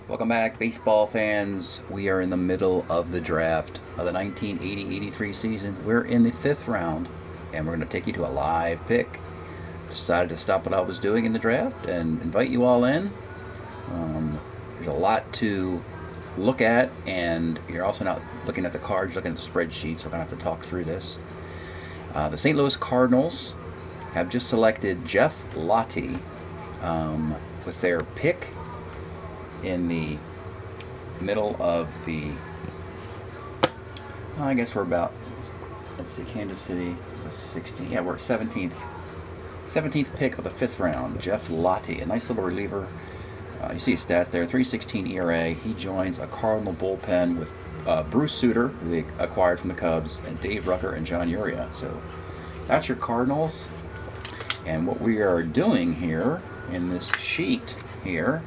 Welcome back, baseball fans. We are in the middle of the draft of the 1980-83 season. We're in the 5th round, and we're going to take you to a live pick. Decided to stop what I was doing in the draft and invite you all in. There's a lot to look at, and you're also not looking at the cards, looking at the spreadsheets. We're going to have to talk through this. The St. Louis Cardinals have just selected Jeff Lottie with their pick in the middle of the, I guess we're about, let's see, Kansas City was 16. Yeah, we're at 17th pick of the 5th round. Jeff Lottie, a nice little reliever. You see his stats there, 3.16 ERA. He joins a Cardinal bullpen with Bruce Sutter, who they acquired from the Cubs, and Dave Rucker and John Uria. So that's your Cardinals. And what we are doing here in this sheet here,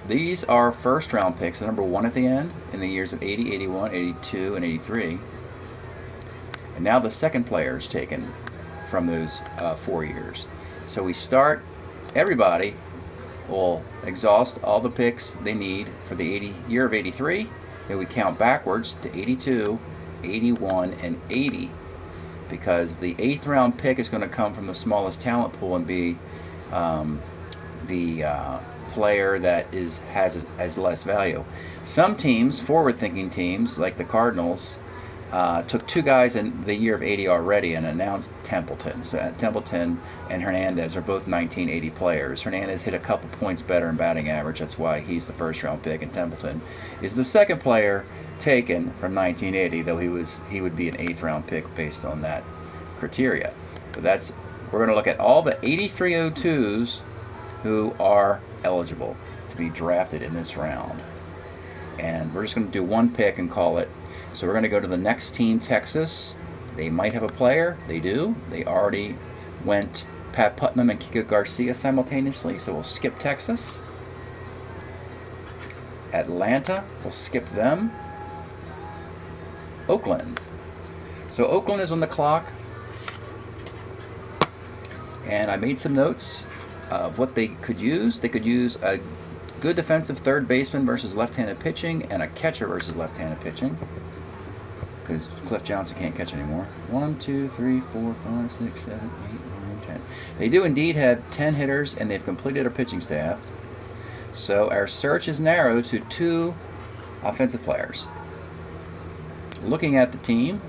these are first round picks, the number 1 at the end, in the years of 80, 81, 82, and 83. And now the second player is taken from those 4 years. So we start, everybody will exhaust all the picks they need for the year of 83. Then we count backwards to 82, 81, and 80. Because the 8th round pick is going to come from the smallest talent pool and be the player that has less value. Some teams, forward-thinking teams like the Cardinals, took 2 guys in the year of 80 already and announced Templeton. So Templeton and Hernandez are both 1980 players. Hernandez hit a couple points better in batting average. That's why he's the first-round pick, and Templeton is the second player taken from 1980, though he would be an 8th-round pick based on that criteria. But we're going to look at all the 83 02s who are eligible to be drafted in this round. And we're just going to do one pick and call it. So we're going to go to the next team, Texas. They might have a player. They do. They already went Pat Putnam and Kiko Garcia simultaneously, so we'll skip Texas. Atlanta, we'll skip them. Oakland. So Oakland is on the clock. And I made some notes of what they could use. They could use a good defensive third baseman versus left-handed pitching and a catcher versus left-handed pitching, because Cliff Johnson can't catch anymore. 1, 2, 3, 4, 5, 6, 7, 8, 9, 10. They do indeed have 10 hitters, and they've completed our pitching staff. So our search is narrowed to 2 offensive players. Looking at the team,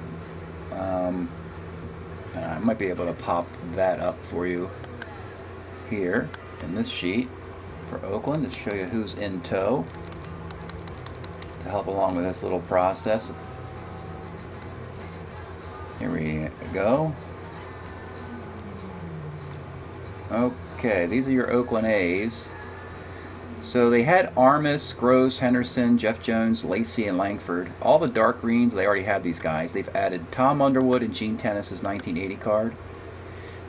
I might be able to pop that up for you here in this sheet for Oakland to show you who's in tow to help along with this little process. Here we go. Okay, these are your Oakland A's. So they had Armas, Gross, Henderson, Jeff Jones, Lacey, and Langford. All the dark greens, they already had these guys. They've added Tom Underwood and Gene Tennis's 1980 card.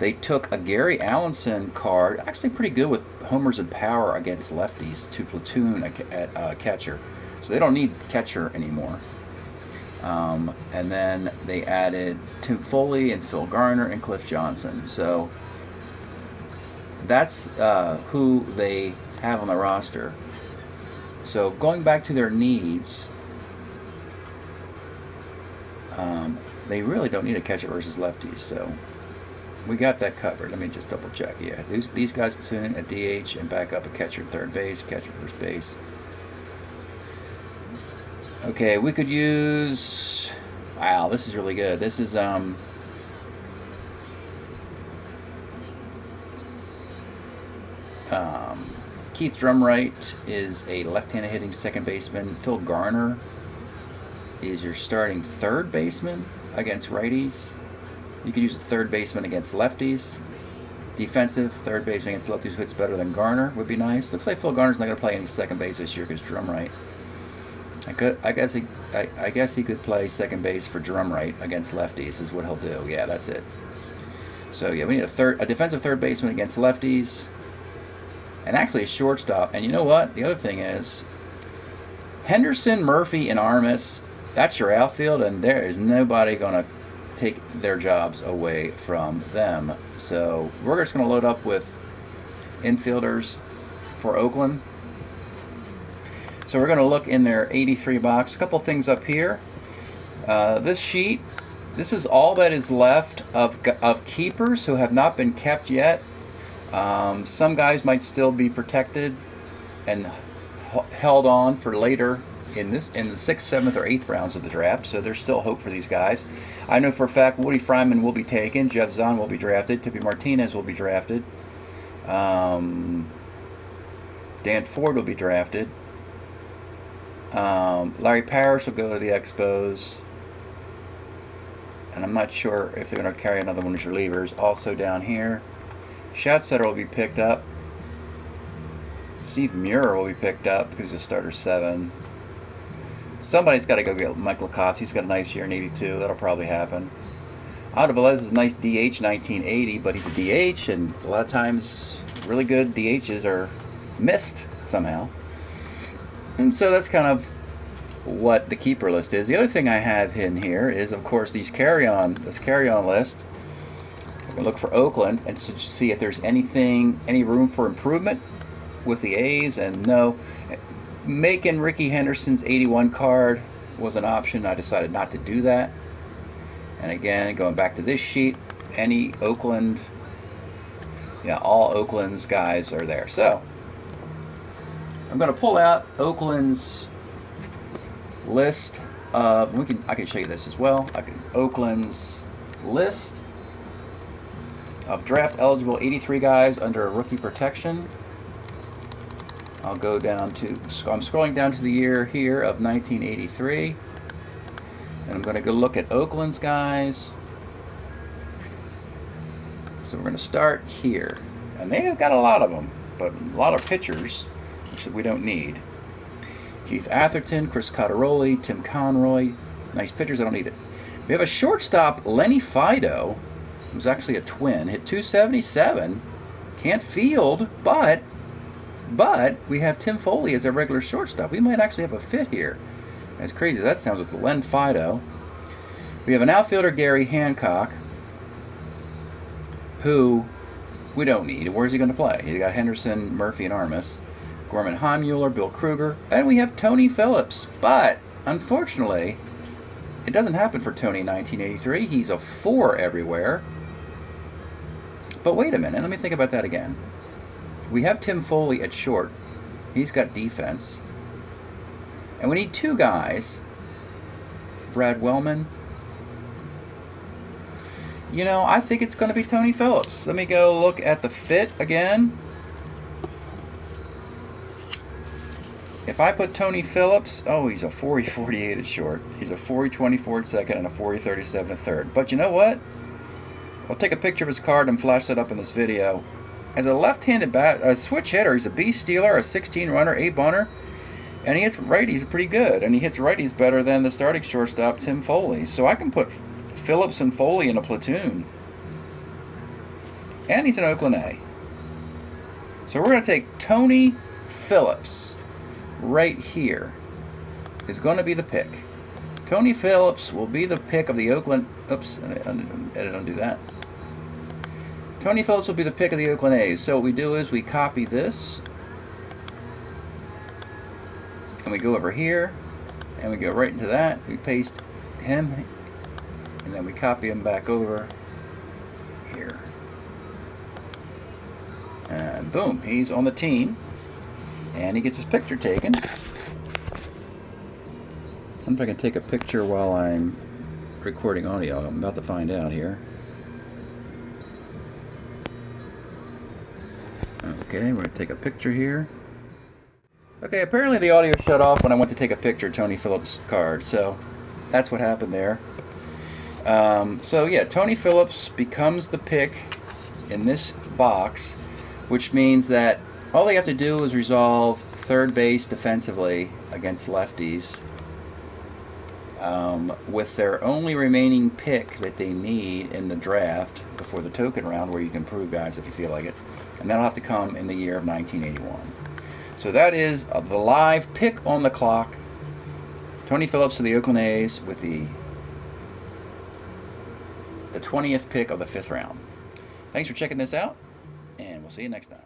They took a Gary Allenson card, actually pretty good with homers and power against lefties, to platoon at catcher. So they don't need catcher anymore. And then they added Tim Foley and Phil Garner and Cliff Johnson. So that's who they have on the roster. So going back to their needs, they really don't need a catcher versus lefties, so we got that covered. Let me just double check. Yeah, these guys platoon at DH and back up a catcher at third base, catcher first base. Okay, we could use, wow, this is really good. This is Keith Drumright is a left-handed hitting second baseman. Phil Garner is your starting third baseman against righties. You could use a third baseman against lefties. Defensive third baseman against lefties who hits better than Garner would be nice. Looks like Phil Garner's not going to play any second base this year because Drumright. I guess he could play second base for Drumright against lefties is what he'll do. Yeah, that's it. So yeah, we need a defensive third baseman against lefties. And actually a shortstop. And you know what? The other thing is, Henderson, Murphy, and Armas, that's your outfield, and there is nobody going to take their jobs away from them. So we're just going to load up with infielders for Oakland. So we're going to look in their 83 box. A couple things up here. This sheet, this is all that is left of keepers who have not been kept yet. Some guys might still be protected and held on for later in the 6th, 7th, or 8th rounds of the draft, so there's still hope for these guys. I know for a fact Woody Fryman will be taken, Jeff Zahn will be drafted, Tippy Martinez will be drafted, Dan Ford will be drafted, Larry Parrish will go to the Expos, and I'm not sure if they're going to carry another one as relievers. Also down here, Schatzeder will be picked up. Steve Muir will be picked up because he's a starter 7. Somebody's got to go get Mike LaCosse. He's got a nice year in 82. That'll probably happen. Aldo Velez is a nice DH 1980, but he's a DH, and a lot of times really good DHs are missed somehow. And so that's kind of what the keeper list is. The other thing I have in here is, of course, this carry-on list. I can look for Oakland and see if there's any room for improvement with the A's, and no. Making Ricky Henderson's 81 card was an option. I decided not to do that. And again, going back to this sheet, any Oakland, all Oakland's guys are there. So I'm going to pull out Oakland's list of, I can show you this as well. Oakland's list of draft eligible 83 guys under a rookie protection. I'll go down to, I'm scrolling down to the year here of 1983, and I'm going to go look at Oakland's guys. So we're going to start here, and they have got a lot of them, but a lot of pitchers, which we don't need. Keith Atherton, Chris Cotteroli, Tim Conroy, nice pitchers, I don't need it. We have a shortstop, Lenny Fido, who's actually a twin, hit 277, can't field, but we have Tim Foley as our regular shortstop. We might actually have a fit here. As crazy as that sounds with Len Fido. We have an outfielder, Gary Hancock, who we don't need. Where's he going to play? He's got Henderson, Murphy, and Armas. Gorman Heimmuller, Bill Kruger, and we have Tony Phillips. But unfortunately, it doesn't happen for Tony in 1983. He's a 4 everywhere. But wait a minute, let me think about that again. We have Tim Foley at short. He's got defense. And we need 2 guys. Brad Wellman. I think it's going to be Tony Phillips. Let me go look at the fit again. If I put Tony Phillips, he's a 40-48 at short. He's a 40-24 at second and a 40-37 at third. But you know what? I'll take a picture of his card and flash that up in this video. As a left-handed switch hitter, he's a B-stealer, a 16-runner, 8-bunter, and he hits righties pretty good. And he hits righties better than the starting shortstop, Tim Foley. So I can put Phillips and Foley in a platoon. And he's an Oakland A. So we're going to take Tony Phillips right here. Is going to be the pick. Tony Phillips will be the pick of the Oakland... Oops, I didn't undo that. Tony Phillips will be the pick of the Oakland A's. So what we do is we copy this, and we go over here, and we go right into that. We paste him, and then we copy him back over here. And boom, he's on the team, and he gets his picture taken. I wonder if I can take a picture while I'm recording audio. I'm about to find out here. Okay, we're going to take a picture here. Okay, apparently the audio shut off when I went to take a picture of Tony Phillips' card, so that's what happened there. So yeah, Tony Phillips becomes the pick in this box, which means that all they have to do is resolve third base defensively against lefties with their only remaining pick that they need in the draft before the token round, where you can prove guys if you feel like it. And that'll have to come in the year of 1981. So that is the live pick on the clock. Tony Phillips to the Oakland A's with the 20th pick of the 5th round. Thanks for checking this out, and we'll see you next time.